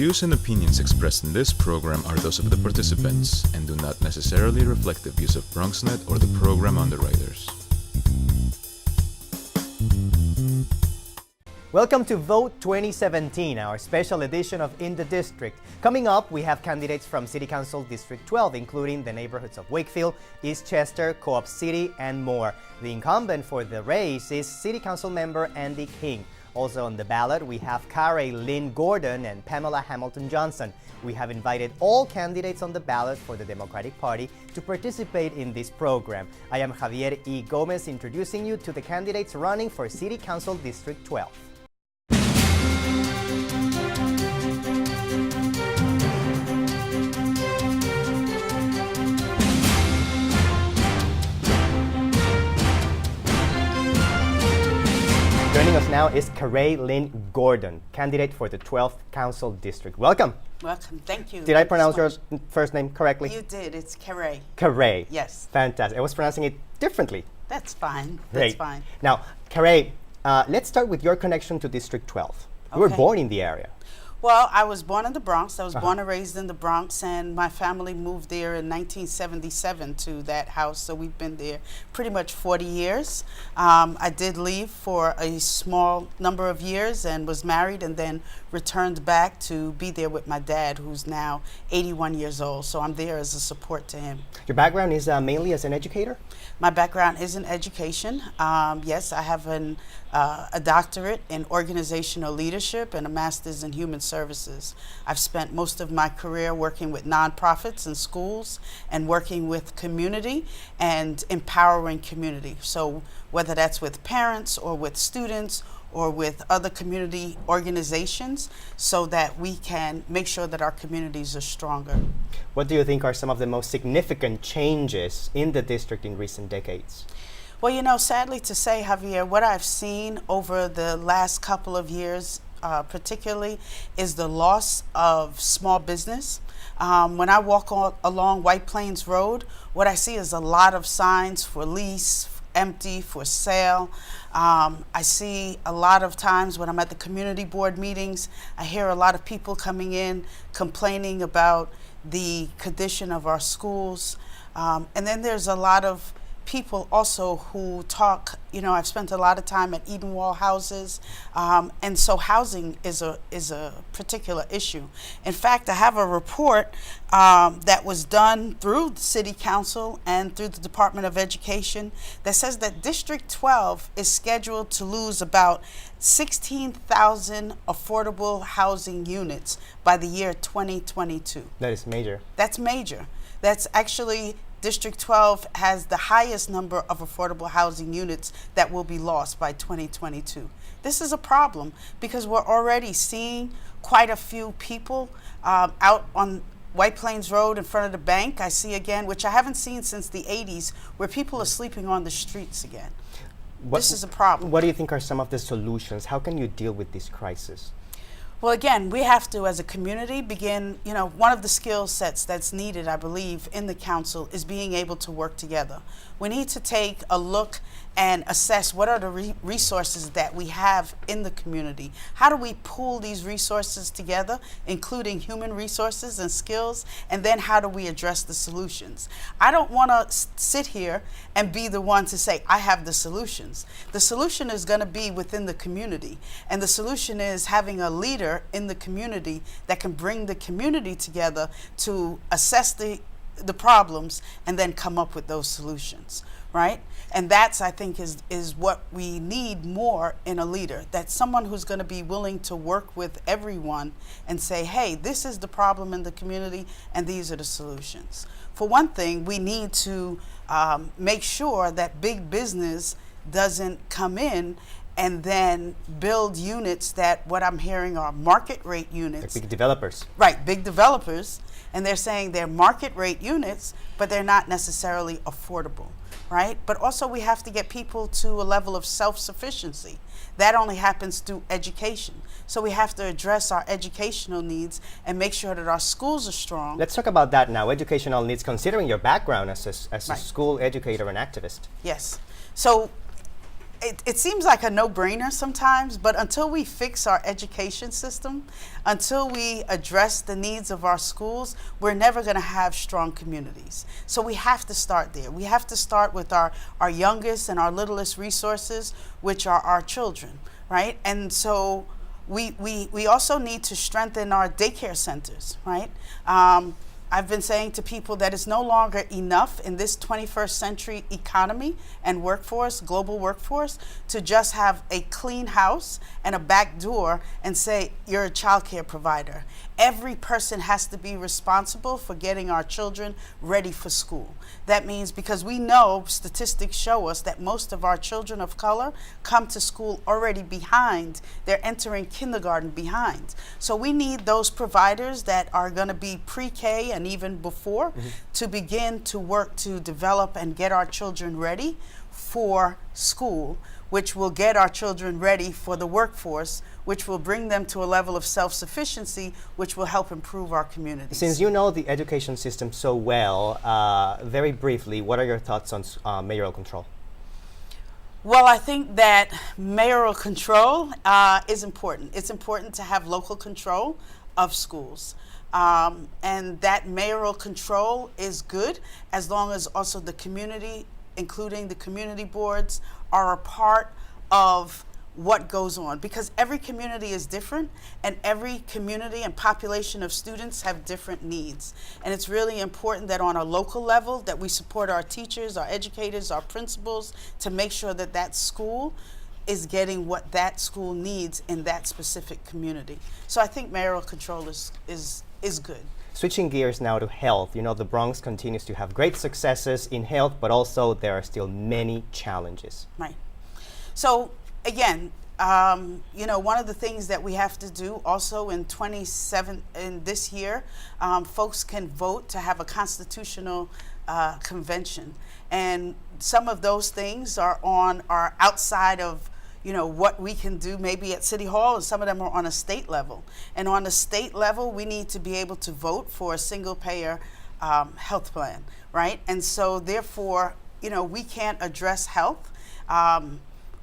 views and opinions expressed in this program are those of the participants and do not necessarily reflect the views of BronxNet or the program underwriters. Welcome to Vote 2017, our special edition of In the District. Coming up, we have candidates from City Council District 12, including the neighborhoods of Wakefield, Eastchester, Co-op City, and more. The incumbent for the race is City Council member Andy King. Also on the ballot, we have Carey Lynn Gordon and Pamela Hamilton Johnson. We have invited all candidates on the ballot for the Democratic Party to participate in this program. I am Javier E. Gomez, introducing you to the candidates running for City Council District 12. Joining us now is Carey Lynn Gordon, candidate for the 12th Council District. Welcome. Welcome. Thank you. Did I pronounce your first name correctly? You did. It's Carey. Carey. Yes. Fantastic. I was pronouncing it differently. That's fine. Great. That's fine. Now, Carey, let's start with your connection to District 12. You were born in the area. Well, I was born in the Bronx. I was born and raised in the Bronx, and my family moved there in 1977 to that house, so we've been there pretty much 40 years. I did leave for a small number of years and was married and then returned back to be there with my dad, who's now 81 years old, so I'm there as a support to him. Your background is mainly as an educator? My background is in education. Yes, I have a doctorate in organizational leadership and a master's in human services. I've spent most of my career working with nonprofits and schools and working with community and empowering community. So whether that's with parents or with students or with other community organizations, so that we can make sure that our communities are stronger. What do you think are some of the most significant changes in the district in recent decades? Well, you know, sadly to say, Javier, what I've seen over the last couple of years particularly is the loss of small business. When I walk along White Plains Road, what I see is a lot of signs for lease, empty, for sale. I see a lot of times when I'm at the community board meetings, I hear a lot of people coming in complaining about the condition of our schools. And then there's a lot of people also who talk, you know, I've spent a lot of time at Edenwall houses, and so housing is a particular issue. In fact, I have a report that was done through the City Council and through the Department of Education that says that District 12 is scheduled to lose about 16,000 affordable housing units by the year 2022. That is major. That's major. That's actually District 12 has the highest number of affordable housing units that will be lost by 2022. This is a problem because we're already seeing quite a few people out on White Plains Road in front of the bank. I see again, which I haven't seen since the 80s, where people are sleeping on the streets again. This is a problem. What do you think are some of the solutions? How can you deal with this crisis? Well, again, we have to, as a community, begin, you know, one of the skill sets that's needed, I believe, in the council is being able to work together. We need to take a look and assess what are the resources that we have in the community. How do we pool these resources together, including human resources and skills, and then how do we address the solutions? I don't want to sit here and be the one to say, I have the solutions. The solution is going to be within the community, and the solution is having a leader in the community that can bring the community together to assess the problems and then come up with those solutions, right? And that's, I think, is what we need more in a leader. That's someone who's going to be willing to work with everyone and say, hey, this is the problem in the community and these are the solutions. For one thing, we need to make sure that big business doesn't come in and then build units that what I'm hearing are market rate units. Like big developers. Right, big developers. And they're saying they're market rate units, but they're not necessarily affordable, right? But also we have to get people to a level of self-sufficiency. That only happens through education. So we have to address our educational needs and make sure that our schools are strong. Let's talk about that now, educational needs, considering your background as a Right. school educator and activist. Yes. So it seems like a no-brainer sometimes, but until we fix our education system, until we address the needs of our schools, we're never going to have strong communities. So we have to start there. We have to start with our youngest and our littlest resources, which are our children, right? And so we also need to strengthen our daycare centers, right? I've been saying to people that it's no longer enough in this 21st century economy and workforce, global workforce, to just have a clean house and a back door and say you're a child care provider. Every person has to be responsible for getting our children ready for school. That means, because we know statistics show us that most of our children of color come to school already behind. They're entering kindergarten behind. So we need those providers that are going to be pre-K and even before to begin to work to develop and get our children ready for school, which will get our children ready for the workforce, which will bring them to a level of self-sufficiency, which will help improve our communities. Since you know the education system so well, very briefly, what are your thoughts on mayoral control? Well, I think that mayoral control is important. It's important to have local control of schools. And that mayoral control is good as long as also the community, including the community boards, are a part of what goes on, because every community is different and every community and population of students have different needs. And it's really important that on a local level that we support our teachers, our educators, our principals to make sure that that school is getting what that school needs in that specific community. So I think mayoral control is good. Switching gears now to health, you know, the Bronx continues to have great successes in health, but also there are still many challenges. Right. So again, you know, one of the things that we have to do also in this year, folks can vote to have a constitutional convention, and some of those things are outside of, you know, what we can do maybe at City Hall, and some of them are on a state level. And on the state level, we need to be able to vote for a single-payer health plan, right? And so therefore, you know, we can't address health.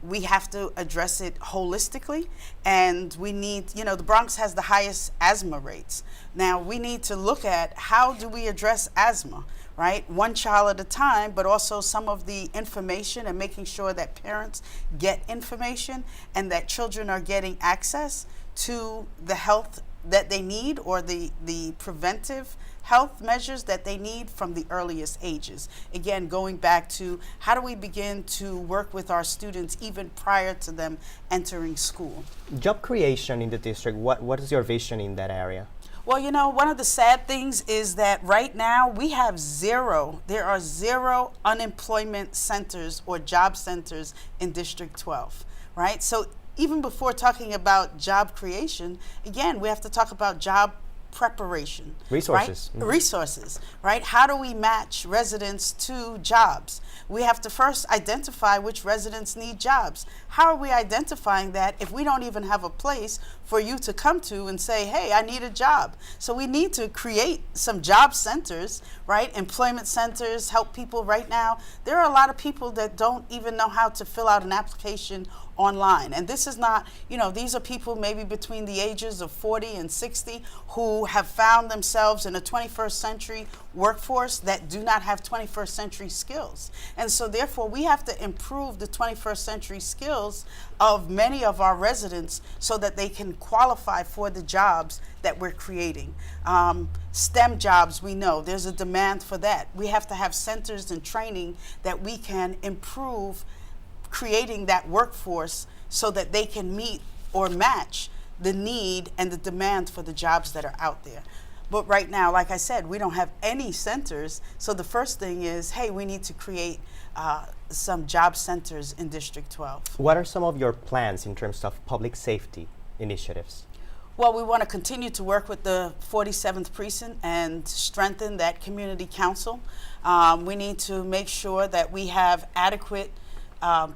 We have to address it holistically, and we need, you know, the Bronx has the highest asthma rates. Now we need to look at how do we address asthma, right? One child at a time, but also some of the information and making sure that parents get information and that children are getting access to the health that they need, or the preventive health measures that they need from the earliest ages. Again, going back to how do we begin to work with our students even prior to them entering school. Job creation in the district, what is your vision in that area? Well, you know, one of the sad things is that right now there are zero unemployment centers or job centers in District 12, right? So even before talking about job creation, again, we have to talk about job preparation. Resources. Right? Resources, right? How do we match residents to jobs? We have to first identify which residents need jobs. How are we identifying that if we don't even have a place for you to come to and say, hey, I need a job? So we need to create some job centers, right? Employment centers help people right now. There are a lot of people that don't even know how to fill out an application online. And this is not, you know, these are people maybe between the ages of 40 and 60 who have found themselves in a 21st century workforce that do not have 21st century skills. And so therefore we have to improve the 21st century skills of many of our residents so that they can qualify for the jobs that we're creating. STEM jobs, we know there's a demand for that. We have to have centers and training that we can improve creating that workforce so that they can meet or match the need and the demand for the jobs that are out there. But right now, like I said, we don't have any centers. So the first thing is, hey, we need to create some job centers in District 12. What are some of your plans in terms of public safety initiatives? Well, we want to continue to work with the 47th Precinct and strengthen that community council. We need to make sure that we have adequate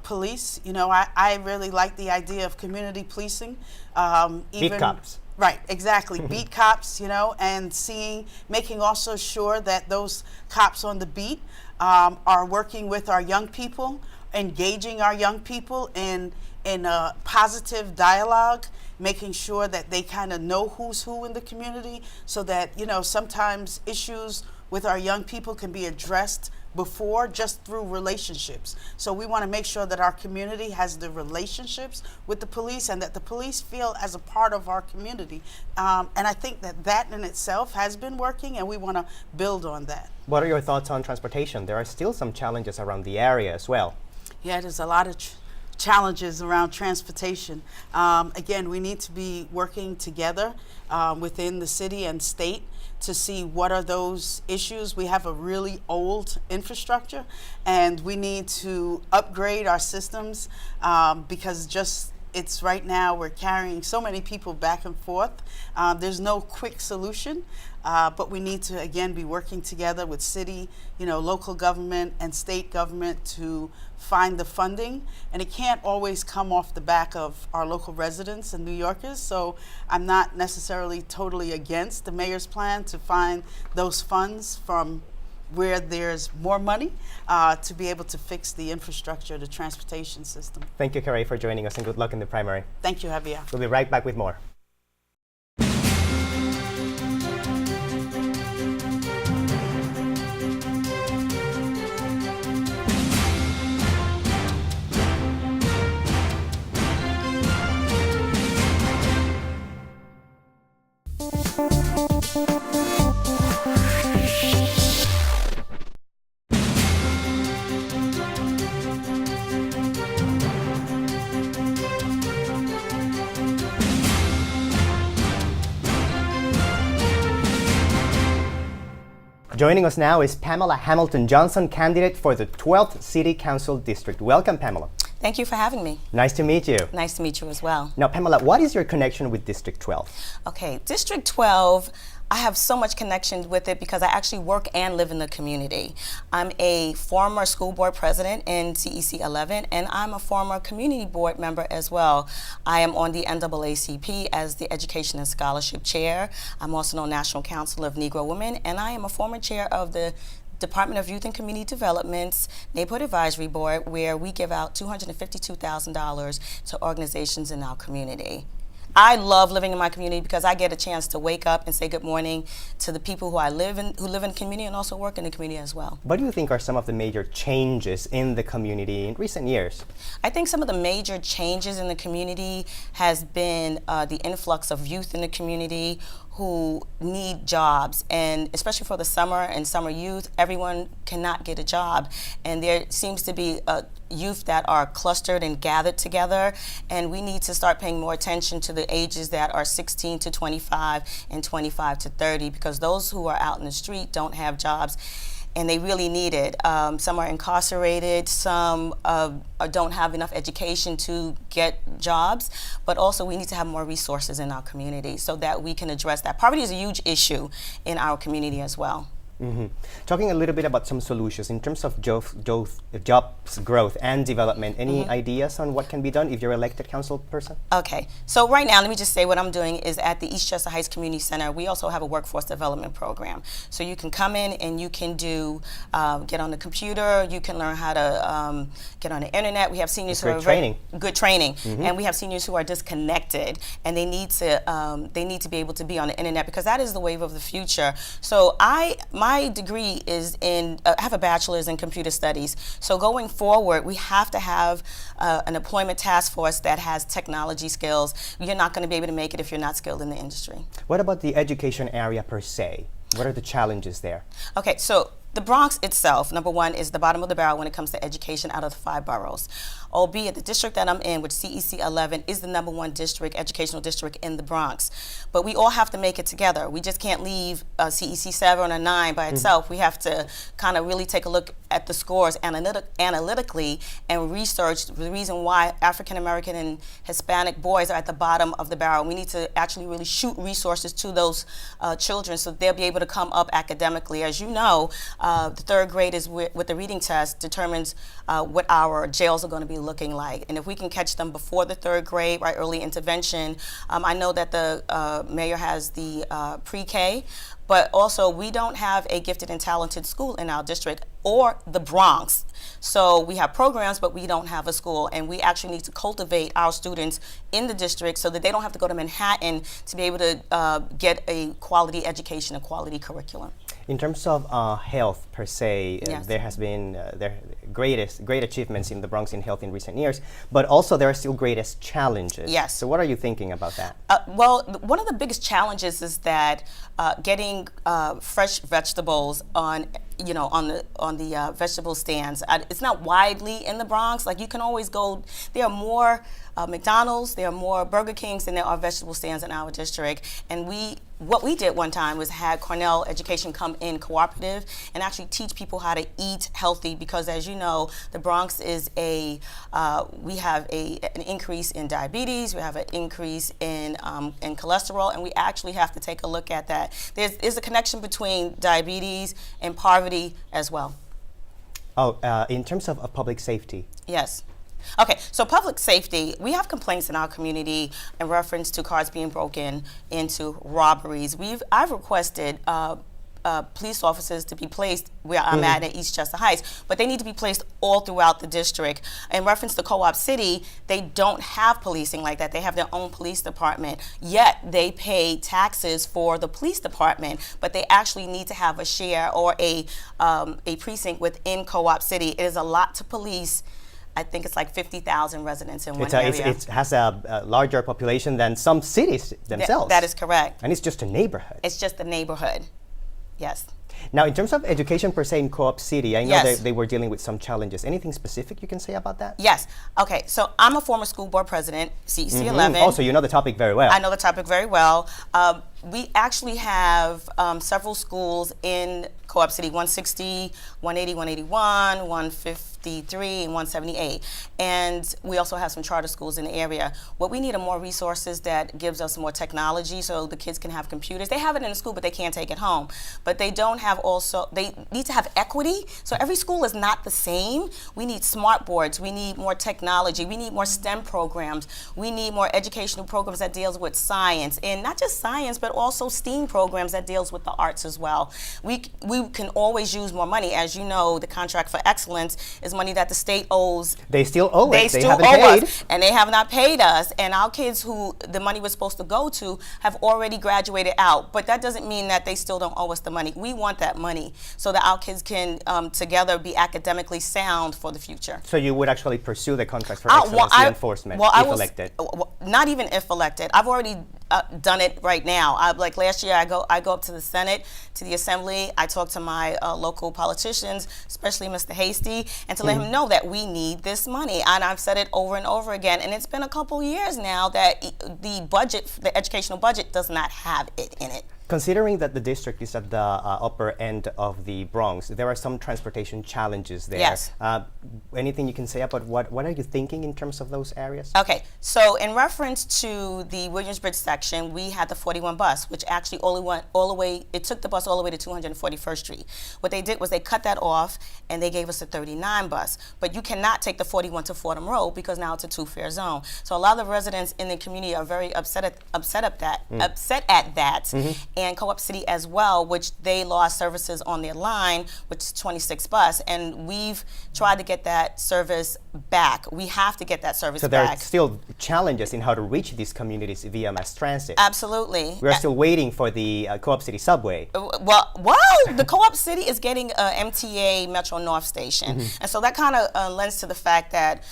police. You know, I really like the idea of community policing. Beat cops. Right, exactly. Beat cops, you know, and making also sure that those cops on the beat are working with our young people, engaging our young people in a positive dialogue, making sure that they kind of know who's who in the community, so that, you know, sometimes issues with our young people can be addressed before just through relationships. So we want to make sure that our community has the relationships with the police and that the police feel as a part of our community. And I think that that in itself has been working, and we want to build on that. What are your thoughts on transportation? There are still some challenges around the area as well. Yeah, there's a lot of challenges around transportation. Again, we need to be working together within the city and state to see what are those issues. We have a really old infrastructure, and we need to upgrade our systems because it's right now we're carrying so many people back and forth. There's no quick solution, but we need to again be working together with city, local government and state government to find the funding, and it can't always come off the back of our local residents and New Yorkers. So I'm not necessarily totally against the mayor's plan to find those funds from where there's more money to be able to fix the infrastructure, the transportation system. Thank you, Carey, for joining us, and good luck in the primary. Thank you, Javier. We'll be right back with more. Joining us now is Pamela Hamilton-Johnson, candidate for the 12th City Council District. Welcome, Pamela. Thank you for having me. Nice to meet you. Nice to meet you as well. Now, Pamela, what is your connection with District 12? Okay, District 12, I have so much connection with it because I actually work and live in the community. I'm a former school board president in CEC 11, and I'm a former community board member as well. I am on the NAACP as the Education and Scholarship Chair. I'm also on National Council of Negro Women, and I am a former chair of the Department of Youth and Community Development's Neighborhood Advisory Board, where we give out $252,000 to organizations in our community. I love living in my community because I get a chance to wake up and say good morning to the people who live in the community and also work in the community as well. What do you think are some of the major changes in the community in recent years? I think some of the major changes in the community has been the influx of youth in the community who need jobs, and especially for the summer and summer youth, everyone cannot get a job. And there seems to be youth that are clustered and gathered together, and we need to start paying more attention to the ages that are 16 to 25 and 25 to 30, because those who are out in the street don't have jobs and they really need it. Some are incarcerated, some don't have enough education to get jobs, but also we need to have more resources in our community so that we can address that. Poverty is a huge issue in our community as well. Mm-hmm. Talking a little bit about some solutions in terms of jobs growth and development, any ideas on what can be done if you're elected council person? Okay, so right now let me just say what I'm doing is at the Eastchester Heights Community Center, we also have a workforce development program. So you can come in and you can do, get on the computer, you can learn how to get on the internet. We have seniors who are good training, and we have seniors who are disconnected, and they need to be able to be on the internet because that is the wave of the future. So my degree is I have a bachelor's in computer studies. So going forward, we have to have an employment task force that has technology skills. You're not going to be able to make it if you're not skilled in the industry. What about the education area per se? What are the challenges there? Okay, so the Bronx itself, number one, is the bottom of the barrel when it comes to education out of the 5 boroughs. Albeit the district that I'm in, which CEC 11, is the number 1 district, educational district in the Bronx. But we all have to make it together. We just can't leave CEC 7 or 9 by itself. We have to kind of really take a look at the scores analytically and research the reason why African American and Hispanic boys are at the bottom of the barrel. We need to actually really shoot resources to those children so they'll be able to come up academically. As you know, The third grade is with the reading test determines what our jails are going to be looking like. And if we can catch them before the third grade, right, early intervention. I know that the mayor has the pre-K, but also we don't have a gifted and talented school in our district or the Bronx. So we have programs, but we don't have a school, and we actually need to cultivate our students in the district so that they don't have to go to Manhattan to be able to get a quality education, a quality curriculum. In terms of health per se, Yes. there has been great achievements in the Bronx in health in recent years, but also there are still greatest challenges. Yes. So what are you thinking about that? Well, one of the biggest challenges is that getting fresh vegetables on the vegetable stands. It's not widely in the Bronx. Like, you can always go. There are more McDonald's, there are more Burger Kings than there are vegetable stands in our district. And what we did one time was had Cornell Education come in cooperative and actually teach people how to eat healthy, because as you know, the Bronx is we have an increase in diabetes, we have an increase in cholesterol, and we actually have to take a look at that. There's a connection between diabetes and poverty as well. Oh, in terms of public safety. Yes. Okay, so public safety, we have complaints in our community in reference to cars being broken into, robberies. I've requested police officers to be placed where I'm at East Chester Heights, but they need to be placed all throughout the district. In reference to Co-op City, they don't have policing like that. They have their own police department, yet they pay taxes for the police department, but they actually need to have a share or a precinct within Co-op City. It is a lot to police. I think it's like 50,000 residents in one area. It has a larger population than some cities themselves. That is correct. And it's just a neighborhood. It's just a neighborhood. Yes. Now, in terms of education per se in Co-op City, I know Yes. that they were dealing with some challenges. Anything specific you can say about that? Yes. Okay. So I'm a former school board president, CEC11. Also, you know the topic very well. I know the topic very well. We actually have several schools in Co-op City, 160, 180, 181, 153, and 178. And we also have some charter schools in the area. What we need are more resources that gives us more technology so the kids can have computers. They have it in the school, but they can't take it home. But they don't have they need to have equity. So every school is not the same. We need smart boards. We need more technology. We need more STEM programs. We need more educational programs that deals with science, and not just science, but also STEAM programs that deals with the arts as well. We can always use more money. As you know, the contract for excellence is money that the state owes. They still owe it. They still haven't owe paid. us, and they have not paid us. And our kids who the money was supposed to go to have already graduated out. But that doesn't mean that they still don't owe us the money. We want that money so that our kids can together be academically sound for the future. So you would actually pursue the contracts for excellence enforcement if elected? Not even if elected. I've already done it right now. Like last year, I go up to the Senate, to the Assembly. I talk to my local politicians, especially Mr. Hasty, and to let him know that we need this money. And I've said it over and over again. And it's been a couple years now that the educational budget does not have it in it. Considering that the district is at the upper end of the Bronx, there are some transportation challenges there. Yes. Anything you can say about what are you thinking in terms of those areas? Okay, so in reference to the Williamsbridge section, we had the 41 bus, which actually only went all the way, it took the bus all the way to 241st Street. What they did was they cut that off and they gave us a 39 bus. But you cannot take the 41 to Fordham Road because now it's a two-fare zone. So a lot of the residents in the community are very upset at that. And Co-op City as well, which they lost services on their line, which is 26 bus, and we've tried to get that service back. We have to get that service back. So there are still challenges in how to reach these communities via mass transit. Absolutely. We're still waiting for the Co-op City subway. Well, the Co-op City is getting a MTA Metro North station, and so that kind of lends to the fact that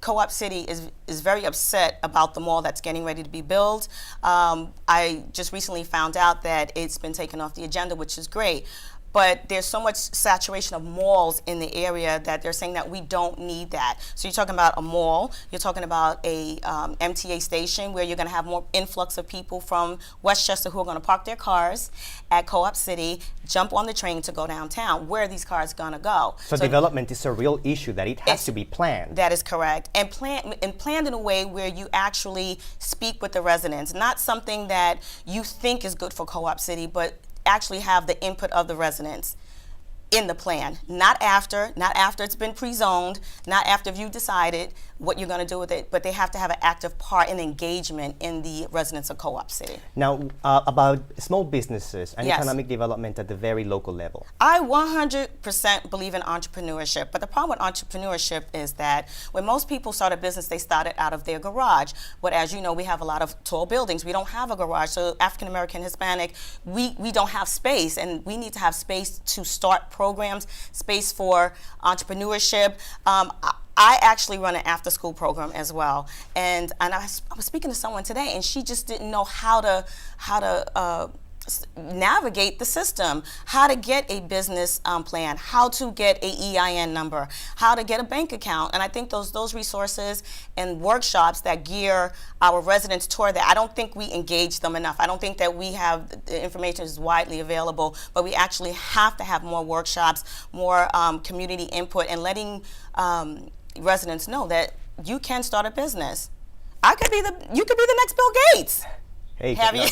Co-op City is very upset about the mall that's getting ready to be built. I just recently found out that it's been taken off the agenda, which is great. But there's so much saturation of malls in the area that they're saying that we don't need that. So you're talking about a mall, you're talking about a MTA station where you're going to have more influx of people from Westchester who are going to park their cars at Co-op City, jump on the train to go downtown. Where are these cars going to go? So development is a real issue that it has to be planned. That is correct. And planned in a way where you actually speak with the residents, not something that you think is good for Co-op City, but actually have the input of the residents. in the plan, not after it's been pre-zoned, not after you've decided what you're going to do with it, but they have to have an active part in engagement in the residents of Co-op City. Now, about small businesses and Yes. economic development at the very local level. I 100% believe in entrepreneurship, but the problem with entrepreneurship is that when most people start a business, they start it out of their garage. But as you know, we have a lot of tall buildings. We don't have a garage, so African American, Hispanic, we don't have space, and we need to have space to start programs, space for entrepreneurship. I actually run an after-school program as well, and I was speaking to someone today, and she just didn't know how to navigate the system, how to get a business plan, how to get a EIN number, how to get a bank account. And I think those resources and workshops that gear our residents toward that, I don't think we engage them enough. I don't think that we have the information is widely available, but we actually have to have more workshops, more community input, and letting residents know that you can start a business. You could be the next Bill Gates. Hey, Have you?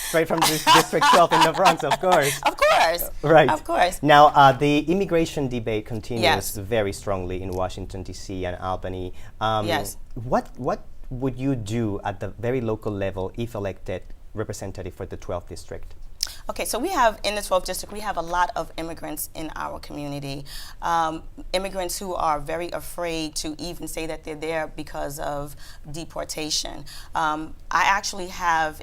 straight from District 12 in the Bronx, of course. Of course. Right. Of course. Now, the immigration debate continues Yes. very strongly in Washington, D.C. and Albany. Yes. What would you do at the very local level if elected representative for the 12th district? Okay, so we have, in the 12th district, we have a lot of immigrants in our community. Immigrants who are very afraid to even say that they're there because of deportation. I actually have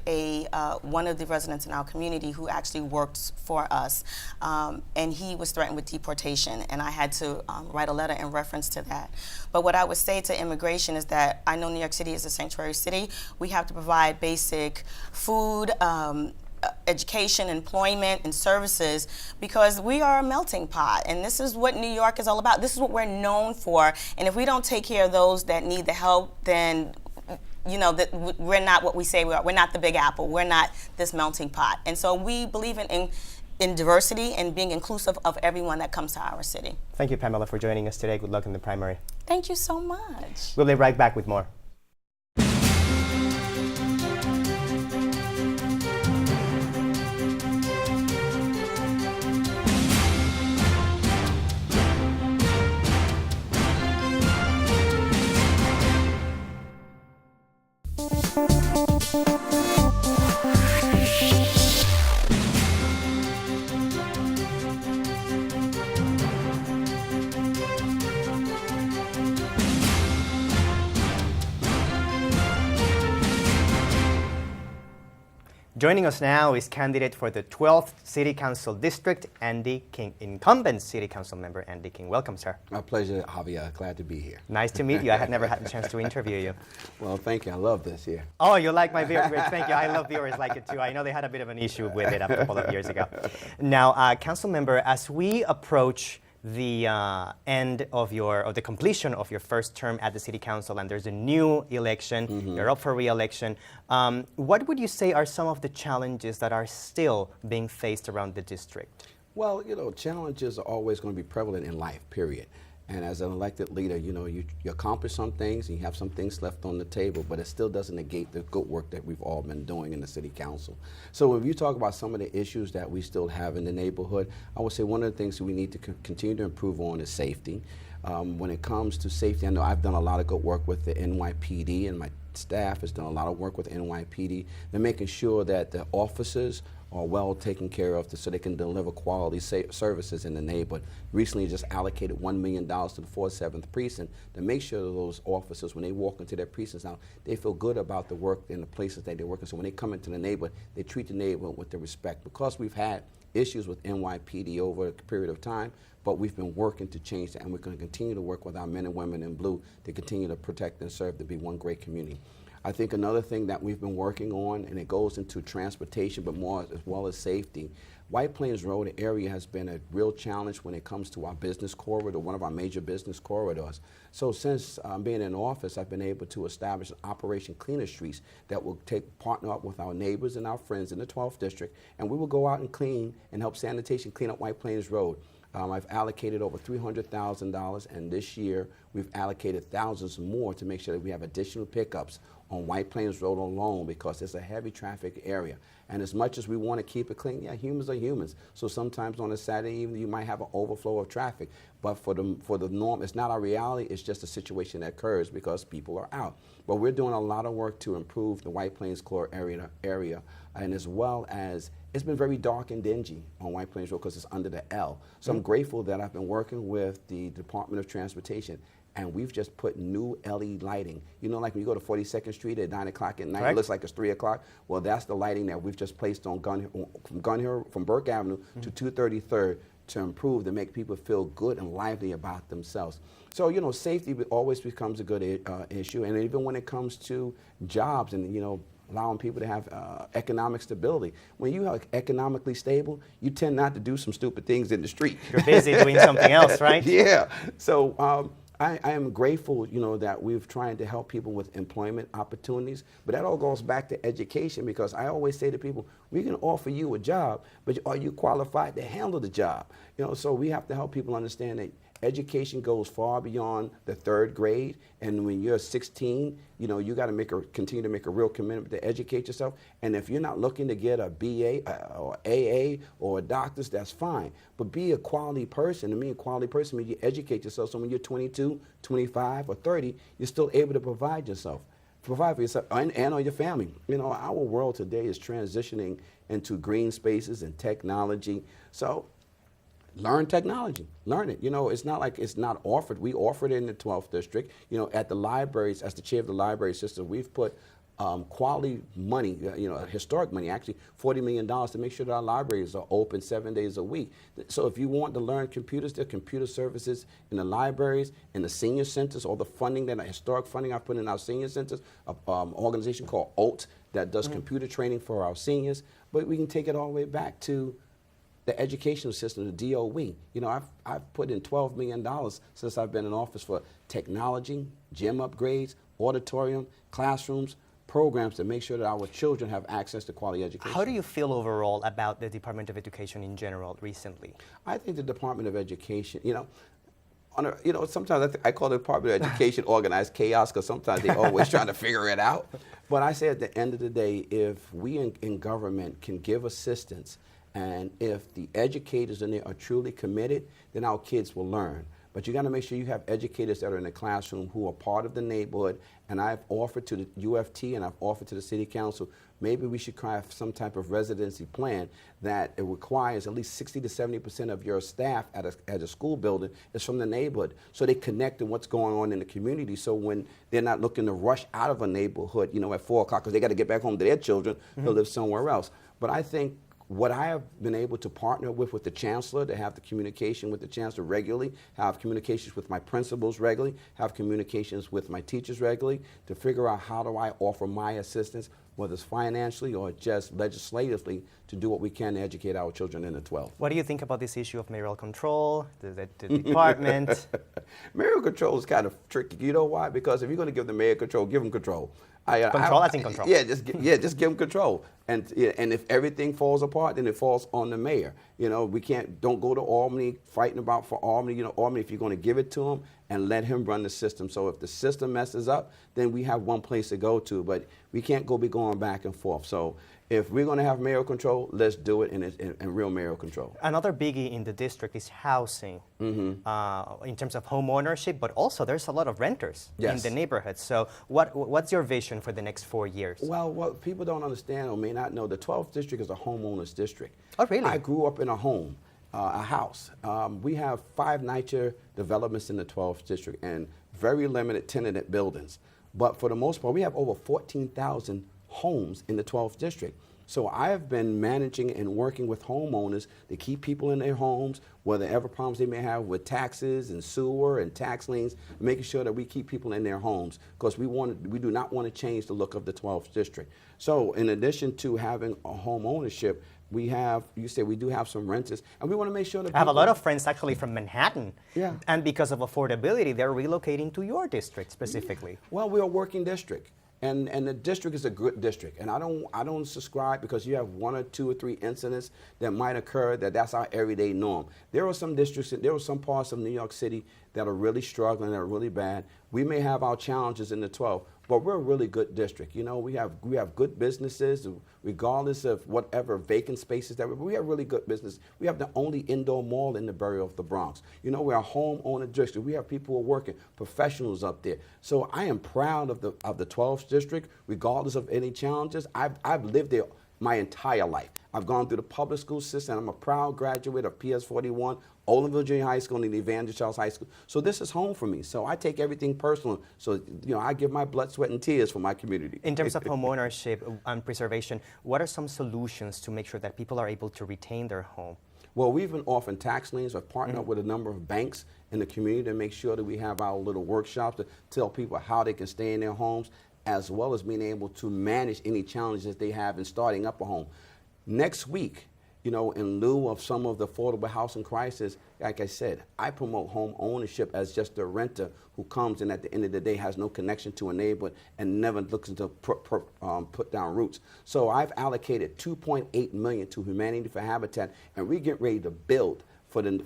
one of the residents in our community who actually works for us, and he was threatened with deportation, and I had to write a letter in reference to that. But what I would say to immigration is that I know New York City is a sanctuary city. We have to provide basic food, education, employment, and services, because we are a melting pot, and this is what New York is all about. This is what we're known for, and if we don't take care of those that need the help, then that we're not what we say we are. We're not the Big Apple. We're not this melting pot. And so we believe in diversity and being inclusive of everyone that comes to our city. Thank you, Pamela, for joining us today. Good luck in the primary. Thank you so much. We'll be right back with more. Joining us now is candidate for the 12th City Council District, Andy King, incumbent City Council member Andy King. Welcome, sir. My pleasure, Javier. Glad to be here. Nice to meet you. I had never had the chance to interview you. Well, thank you. I love this here. Oh, you like my viewers? Thank you. I love viewers like it too. I know they had a bit of an issue with it a couple of years ago. Now, Council member, as we approach the end of the completion of your first term at the City Council, and there's a new election, you're up for re-election. What would you say are some of the challenges that are still being faced around the district? Well, challenges are always going to be prevalent in life, period. And as an elected leader, you accomplish some things and you have some things left on the table, but it still doesn't negate the good work that we've all been doing in the City Council. So if you talk about some of the issues that we still have in the neighborhood, I would say one of the things that we need to continue to improve on is safety. When it comes to safety, I know I've done a lot of good work with the NYPD, and my staff has done a lot of work with NYPD. They're making sure that the officers are well taken care of so they can deliver quality services in the neighborhood. Recently just allocated $1 million to the 47th Precinct to make sure that those officers, when they walk into their precincts now, they feel good about the work in the places that they're working. So when they come into the neighborhood, they treat the neighborhood with the respect. Because we've had issues with NYPD over a period of time, but we've been working to change that, and we're going to continue to work with our men and women in blue to continue to protect and serve to be one great community. I think another thing that we've been working on, and it goes into transportation, but more as well as safety, White Plains Road area has been a real challenge when it comes to our business corridor, one of our major business corridors. So since being in office, I've been able to establish an Operation Cleaner Streets that will partner up with our neighbors and our friends in the 12th District, and we will go out and clean and help sanitation clean up White Plains Road. I've allocated over $300,000, and this year we've allocated thousands more to make sure that we have additional pickups on White Plains Road alone because it's a heavy traffic area. And as much as we want to keep it clean, yeah, humans are humans. So sometimes on a Saturday evening, you might have an overflow of traffic. But for the norm, it's not our reality. It's just a situation that occurs because people are out. But we're doing a lot of work to improve the White Plains core area, and as well as it's been very dark and dingy on White Plains Road because it's under the L. So I'm grateful that I've been working with the Department of Transportation, and we've just put new LED lighting. You know, like when you go to 42nd Street at 9 o'clock at night, Correct. it looks like it's 3 o'clock. Well, that's the lighting that we've just placed on from Burke Avenue to 233rd to improve, to make people feel good and lively about themselves. So, you know, safety always becomes a good issue, and even when it comes to jobs and, you know, allowing people to have economic stability. When you are economically stable, you tend not to do some stupid things in the street. You're busy doing something else, right? Yeah. So I am grateful, you know, that we've trying to help people with employment opportunities. But that all goes back to education, because I always say to people, we can offer you a job, but are you qualified to handle the job? You know, so we have to help people understand that education goes far beyond the 3rd grade, and when you're 16, you know, you got to continue to make a real commitment to educate yourself. And if you're not looking to get a BA or AA or a doctor's, that's fine. But be a quality person. To me, a quality person means you educate yourself. So when you're 22, 25, or 30, you're still able to provide for yourself and on your family. You know, our world today is transitioning into green spaces and technology. So learn technology, learn it. You know, it's not like it's not offered. We offer it in the 12th district. You know, at the libraries, as the chair of the library system, we've put quality money, you know, historic money, actually $40 million to make sure that our libraries are open 7 days a week. So if you want to learn computers, there are computer services in the libraries, in the senior centers, all the funding, that historic funding I put in our senior centers, an organization called OAT that does computer training for our seniors. But we can take it all the way back to the educational system, the DOE. You know, I've put in $12 million since I've been in office for technology, gym upgrades, auditorium, classrooms, programs to make sure that our children have access to quality education. How do you feel overall about the Department of Education in general recently? I think the Department of Education, you know, sometimes I call the Department of Education organized chaos, because sometimes they're always trying to figure it out. But I say at the end of the day, if we in government can give assistance, and if the educators in there are truly committed, then our kids will learn. But you got to make sure you have educators that are in the classroom who are part of the neighborhood. And I've offered to the UFT and I've offered to the City Council, maybe we should craft some type of residency plan that it requires at least 60 to 70% of your staff at a school building is from the neighborhood. So they connect to what's going on in the community. So when they're not looking to rush out of a neighborhood, you know, at 4 o'clock, because they got to get back home to their children who live somewhere else. But I think what I have been able to partner with the chancellor, to have the communication with the chancellor regularly, have communications with my principals regularly, have communications with my teachers regularly, to figure out how do I offer my assistance, whether it's financially or just legislatively, to do what we can to educate our children in the 12th. What do you think about this issue of mayoral control, the department? Mayoral control is kind of tricky. You know why? Because if you're going to give the mayor control, give him control. Control? I think control. Yeah, just give him control. And if everything falls apart, then it falls on the mayor. You know, don't go to Albany fighting for Albany. You know, Albany, if you're going to give it to him and let him run the system. So if the system messes up, then we have one place to go to. But we can't be going back and forth. So if we're going to have mayoral control, let's do it in real mayoral control. Another biggie in the district is housing, in terms of home ownership, but also there's a lot of renters in the neighborhood. So what's your vision for the next 4 years? Well, what people don't understand or may not know, the 12th district is a homeowners district. Oh, really? I grew up in a home, a house. We have 5 NYCHA developments in the 12th district and very limited tenanted buildings. But for the most part, we have over 14,000 homes in the 12th district. So I have been managing and working with homeowners to keep people in their homes, whatever problems they may have with taxes and sewer and tax liens, making sure that we keep people in their homes, because we do not want to change the look of the 12th district. So in addition to having a home ownership, we do have some renters, and we want to make sure that I have a lot of friends actually from Manhattan. Yeah. And because of affordability, they're relocating to your district specifically. Well, we're a working district. And the district is a good district, and I don't subscribe because you have 1 or 2 or 3 incidents that might occur that's our everyday norm. There are some districts, there are some parts of New York City that are really struggling, that are really bad. We may have our challenges in the 12, but we're a really good district. You know, we have good businesses, regardless of whatever vacant spaces that we have really good business. We have the only indoor mall in the borough of the Bronx. You know, we're a homeowner district. We have people who are working, professionals up there. So I am proud of the 12th district, regardless of any challenges. I've lived there my entire life. I've gone through the public school system. I'm a proud graduate of PS 41, Olinville Junior High School, and the Evangelist Charles High School. So this is home for me. So I take everything personal. So, you know, I give my blood, sweat, and tears for my community. In terms of homeownership and preservation, what are some solutions to make sure that people are able to retain their home? Well, we've been offering tax liens. I've partnered up with a number of banks in the community to make sure that we have our little workshops to tell people how they can stay in their homes, as well as being able to manage any challenges they have in starting up a home. Next week, you know, in lieu of some of the affordable housing crisis, like I said, I promote home ownership as just a renter who comes and at the end of the day has no connection to a neighborhood and never looks to put down roots. So I've allocated $2.8 million to Humanity for Habitat, and we're getting ready to build for the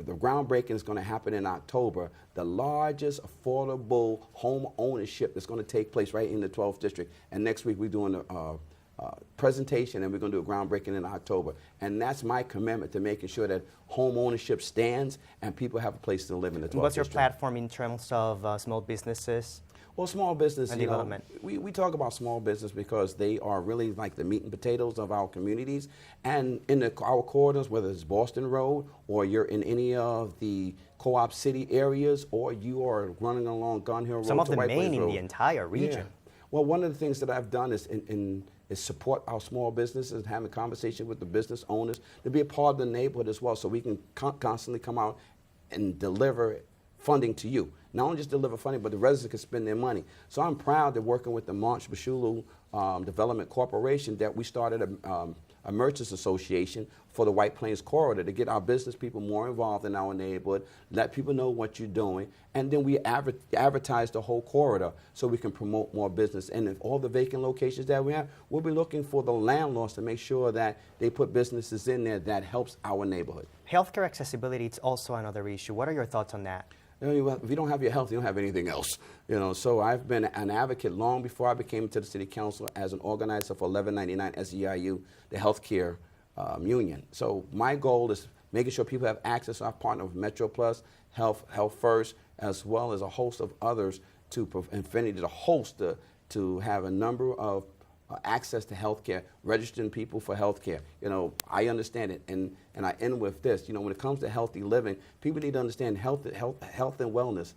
groundbreaking is going to happen in October, the largest affordable home ownership that's going to take place right in the 12th district. And next week we're doing a presentation, and we're going to do a groundbreaking in October. And that's my commitment to making sure that home ownership stands and people have a place to live in the 12th district. What's your platform in terms of small businesses? Well, small business and you development. Know, we talk about small business because they are really like the meat and potatoes of our communities. And in our corridors, whether it's Boston Road or you're in any of the Co-op City areas or you are running along Gun Hill Road Some of to the White main Plains in Road. the entire region. Yeah. Well, one of the things that I've done is is support our small businesses, having a conversation with the business owners to be a part of the neighborhood as well, so we can constantly come out and deliver funding to you. Not only just deliver funding, but the residents can spend their money. So I'm proud that working with the Monch Bashulu Development Corporation that we started a merchants association for the White Plains corridor to get our business people more involved in our neighborhood, let people know what you're doing, and then we advertise the whole corridor so we can promote more business. And if all the vacant locations that we have, we'll be looking for the landlords to make sure that they put businesses in there that helps our neighborhood. Healthcare accessibility is also another issue. What are your thoughts on that? You know, if you don't have your health, you don't have anything else. You know, so I've been an advocate long before I became to the city council as an organizer for 1199 SEIU, the healthcare union. So my goal is making sure people have access. I've partnered with Metro Plus, Health First, as well as a host of others to Infinity, the host to have a number of access to healthcare, registering people for healthcare. You know, I understand it, and I end with this. You know, when it comes to healthy living, people need to understand health and wellness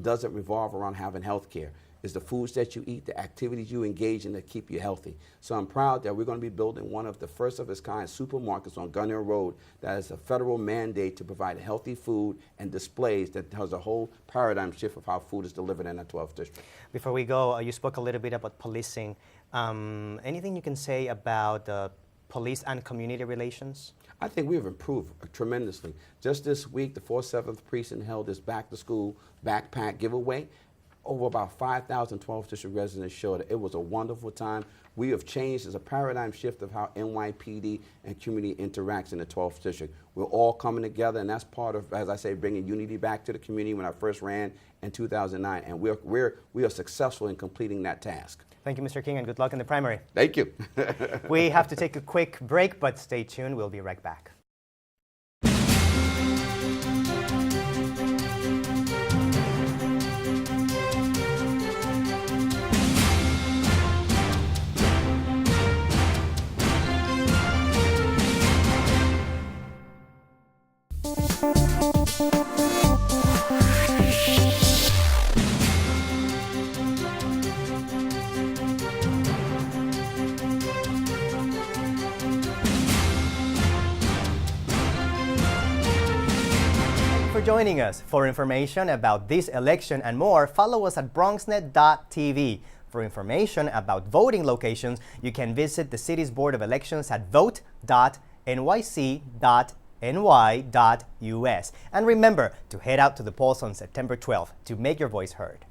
doesn't revolve around having healthcare. It's the foods that you eat, the activities you engage in that keep you healthy. So I'm proud that we're going to be building one of the first of its kind supermarkets on Gun Hill Road that is a federal mandate to provide healthy food and displays that has a whole paradigm shift of how food is delivered in the 12th district. Before we go, you spoke a little bit about policing. Anything you can say about police and community relations? I think we've improved tremendously. Just this week, the 47th Precinct held its back-to-school backpack giveaway. Over about 5,000 12th District residents showed it. It was a wonderful time. We have changed. There's a paradigm shift of how NYPD and community interacts in the 12th District. We're all coming together, and that's part of, as I say, bringing unity back to the community when I first ran in 2009, and we are successful in completing that task. Thank you, Mr. King, and good luck in the primary. Thank you. We have to take a quick break, but stay tuned. We'll be right back. For joining us. For information about this election and more, follow us at bronxnet.tv. For information about voting locations, you can visit the city's Board of Elections at vote.nyc.ny.us. And remember to head out to the polls on September 12th to make your voice heard.